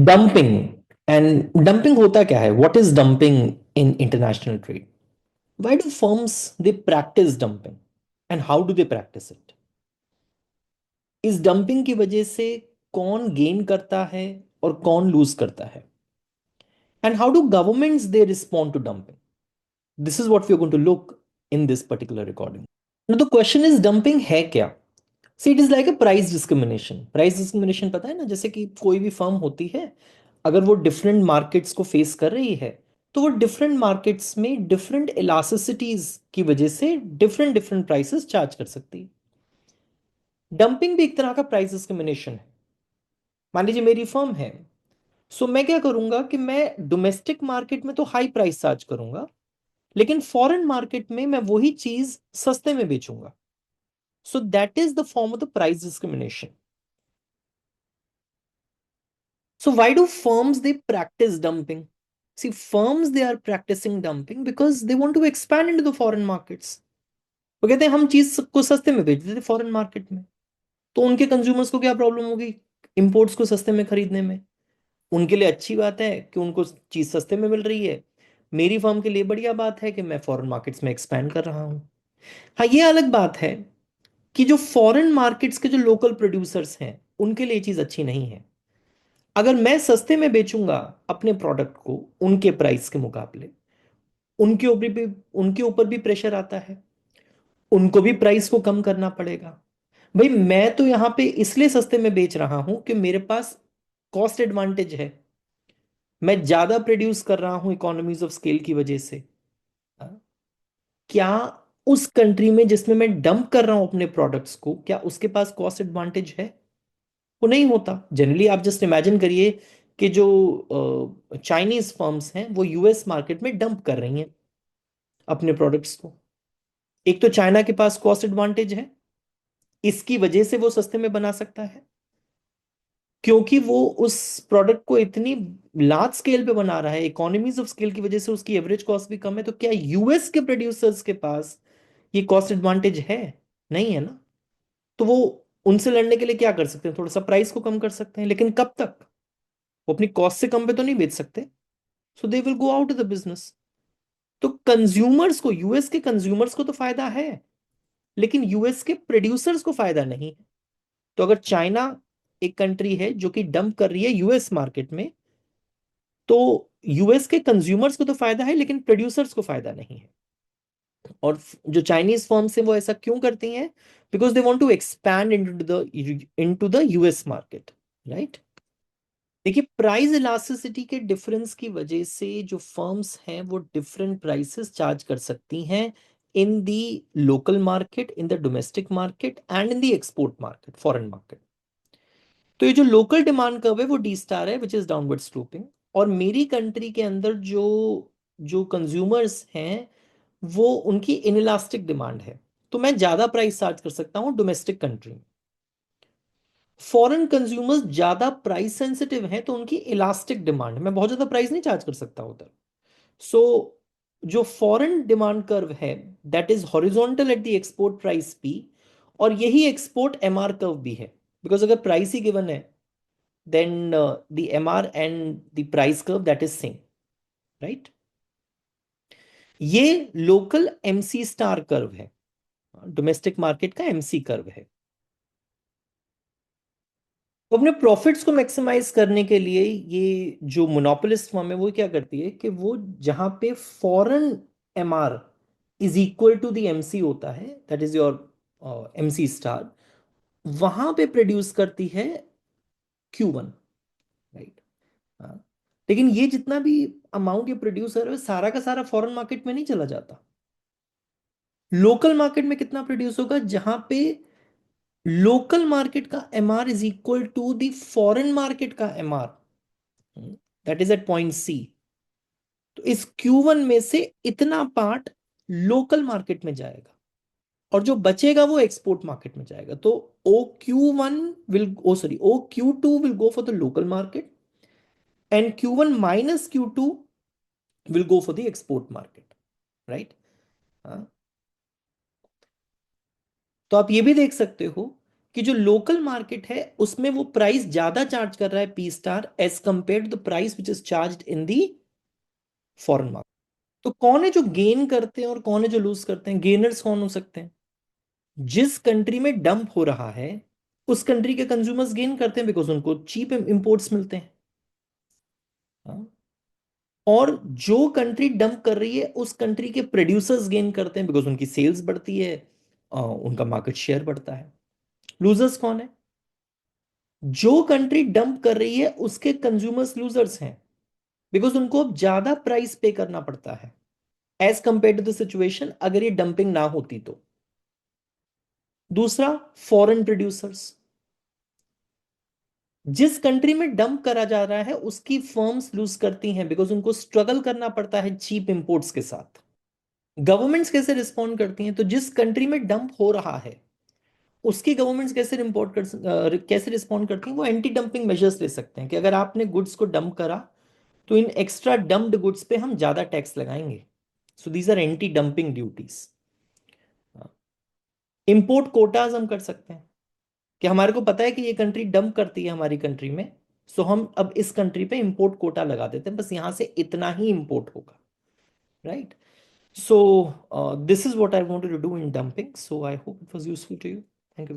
Dumping. And dumping होता क्या है? What is dumping in international trade? Why do firms they practice dumping and how do they practice it? इस dumping की वजह से कौन गेन करता है और कौन लूज करता है? And how do governments they respond to dumping? This is what we are going to look in this particular recording. The question is, dumping है क्या? See, it is like a price discrimination. Price discrimination पता है ना? जैसे कि कोई भी firm होती है, अगर वो डिफरेंट मार्केट्स को फेस कर रही है, तो वो डिफरेंट मार्केट्स में डिफरेंट इलास्टिसिटीज की वजह से डिफरेंट डिफरेंट प्राइसेस चार्ज कर सकती है। डंपिंग भी एक तरह का प्राइस डिस्क्रिमिनेशन है। मान लीजिए मेरी फर्म है, सो मैं क्या करूंगा कि मैं डोमेस्टिक मार्केट में तो हाई प्राइस चार्ज करूंगा, लेकिन फॉरेन मार्केट में मैं वही चीज सस्ते में बेचूंगा। So that is the form of the price discrimination. So why do firms they practice dumping? See, firms they are practicing dumping because they want to expand into the foreign markets. वो कहते हैं हम चीज को सस्ते में बेच देते फॉरेन मार्केट में, तो उनके कंज्यूमर्स को क्या प्रॉब्लम होगी इंपोर्ट्स को सस्ते में खरीदने में? उनके लिए अच्छी बात है कि उनको चीज सस्ते में मिल रही है। मेरी फर्म के लिए बढ़िया बात है कि मैं फॉरेन मार्केट्स में एक्सपैंड कर रहा हूं। हाँ, ये अलग बात है कि जो फॉरेन मार्केट्स के जो लोकल प्रोड्यूसर्स हैं उनके लिए ये चीज अच्छी नहीं है। अगर मैं सस्ते में बेचूंगा अपने प्रोडक्ट को उनके प्राइस के मुकाबले, उनके ऊपर भी प्रेशर आता है, उनको भी प्राइस को कम करना पड़ेगा। भाई, मैं तो यहां पे इसलिए सस्ते में बेच रहा हूं कि मेरे पास कॉस्ट एडवांटेज है। मैं ज्यादा प्रोड्यूस कर रहा हूं इकोनॉमीज ऑफ स्केल की वजह से। हाँ, क्या उस कंट्री में जिसमें मैं डंप कर रहा हूं अपने प्रोडक्ट्स को, क्या उसके पास कॉस्ट एडवांटेज है? वो नहीं होता। जनरली आप जस्ट इमेजिन करिए कि जो चाइनीज फर्म्स हैं वो यूएस मार्केट में डंप कर रही हैं अपने प्रोडक्ट्स को। एक तो चाइना के पास कॉस्ट एडवांटेज है, इसकी वजह से वो सस्ते में बना सकता है, क्योंकि वो उस प्रोडक्ट को इतनी लार्ज स्केल पे बना रहा है, इकोनॉमीज ऑफ स्केल की वजह से उसकी एवरेज कॉस्ट भी कम है। तो क्या यूएस के प्रोड्यूसर्स के पास ये कॉस्ट एडवांटेज है? नहीं है ना। तो वो उनसे लड़ने के लिए क्या कर सकते हैं? थोड़ा सा प्राइस को कम कर सकते हैं, लेकिन कब तक? वो अपनी कॉस्ट से कम पे तो नहीं बेच सकते। So they will go out of the business. तो कंज्यूमर्स को, यूएस के कंज्यूमर्स को तो फायदा है, लेकिन यूएस के प्रोड्यूसर्स को फायदा नहीं है। तो अगर चाइना एक कंट्री है जो कि डंप कर रही है यूएस मार्केट में, तो यूएस के कंज्यूमर्स को तो फायदा है, लेकिन प्रोड्यूसर्स को फायदा नहीं है। और जो चाइनीज फर्म्स हैं वो ऐसा क्यों करती हैं? Because they want to expand into the US market, right? देखिए, प्राइस इलास्टिसिटी के डिफरेंस की वजह से जो फर्म्स हैं वो डिफरेंट प्राइसेस चार्ज कर सकती हैं in the local market, in the domestic market and in the export market, foreign market. तो ये जो लोकल डिमांड कर्व है वो डी स्टार है, विच इज डाउनवर्ड स्लोपिंग। और मेरी कंट्री के अंदर जो जो कंज्यूमर्स हैं वो उनकी इनइलास्टिक डिमांड है, तो मैं ज्यादा प्राइस चार्ज कर सकता हूँ डोमेस्टिक कंट्री में। फॉरेन कंज्यूमर्स ज्यादा प्राइस सेंसिटिव हैं, तो उनकी इलास्टिक डिमांड, मैं बहुत ज्यादा प्राइस नहीं चार्ज कर सकता उधर। सो जो फॉरेन डिमांड कर्व है, that is horizontal at the export price P, और यही एक्सपोर्ट एमआर कर्व भी है। बिकॉज अगर प्राइस ही गिवन है, then the MR and the price curve that is same, right? ये लोकल एमसी स्टार कर्व है, डोमेस्टिक मार्केट का एमसी कर्व है। तो अपने प्रॉफिट्स को मैक्सिमाइज करने के लिए ये जो मोनोपोलिस्ट फर्म है वो क्या करती है कि वो जहां पे foreign MR is equal to the MC होता है, that is your MC star, वहां पे प्रोड्यूस करती है Q1, राइट? हाँ, लेकिन ये जितना भी अमाउंट ये प्रोड्यूसर है सारा का सारा फॉरेन मार्केट में नहीं चला जाता। लोकल मार्केट में कितना प्रोड्यूस होगा? जहां पे लोकल मार्केट का MR is equal to the foreign market का MR, that is at point C. तो इस Q1 में से इतना पार्ट लोकल मार्केट में जाएगा, और जो बचेगा वो एक्सपोर्ट मार्केट में जाएगा। तो O Q2 will go for the local market, and Q1 minus Q2 will go for the export market, right? हाँ, तो आप ये भी देख सकते हो कि जो लोकल मार्केट है उसमें वो प्राइस ज्यादा चार्ज कर रहा है P star as compare to the price which is charge in the foreign market. तो कौन है जो गेन करते हैं और कौन है जो लूज करते हैं? गेनर्स कौन हो सकते हैं? जिस कंट्री में डंप हो रहा है उस कंट्री के कंज्यूमर्स गेन करते हैं, बिकॉज उनको चीप इंपोर्ट्स मिलते हैं। हाँ? और जो कंट्री डंप कर रही है उस कंट्री के प्रोड्यूसर्स गेन करते हैं, बिकॉज उनकी सेल्स बढ़ती है, उनका मार्केट शेयर बढ़ता है। लूजर्स कौन है? जो कंट्री डंप कर रही है उसके कंज्यूमर्स लूजर्स हैं, बिकॉज उनको अब ज्यादा प्राइस पे करना पड़ता है as compare to the situation अगर ये डंपिंग ना होती तो। दूसरा, फॉरेन प्रोड्यूसर्स। जिस कंट्री में डंप करा जा रहा है उसकी फर्म्स लूज करती हैं, बिकॉज उनको स्ट्रगल करना पड़ता है चीप इंपोर्ट्स के साथ। गवर्नमेंट्स कैसे रिस्पॉन्ड करती हैं? तो जिस कंट्री में डंप हो रहा है उसकी गवर्नमेंट्स कैसे कैसे रिस्पॉन्ड करती हैं? वो एंटी डंपिंग मेजर्स ले सकते हैं कि अगर आपने गुड्स को डंप करा तो इन एक्स्ट्रा डंप्ड गुड्स पे हम ज्यादा टैक्स लगाएंगे। So these are anti dumping duties. Import quotas हम कर सकते हैं कि हमारे को पता है कि ये कंट्री डंप करती है हमारी कंट्री में, सो हम अब इस कंट्री पे इंपोर्ट कोटा लगा देते हैं, बस यहां से इतना ही इंपोर्ट होगा। Right? So this is what I wanted to do in dumping, so I hope it was useful to you. Thank you.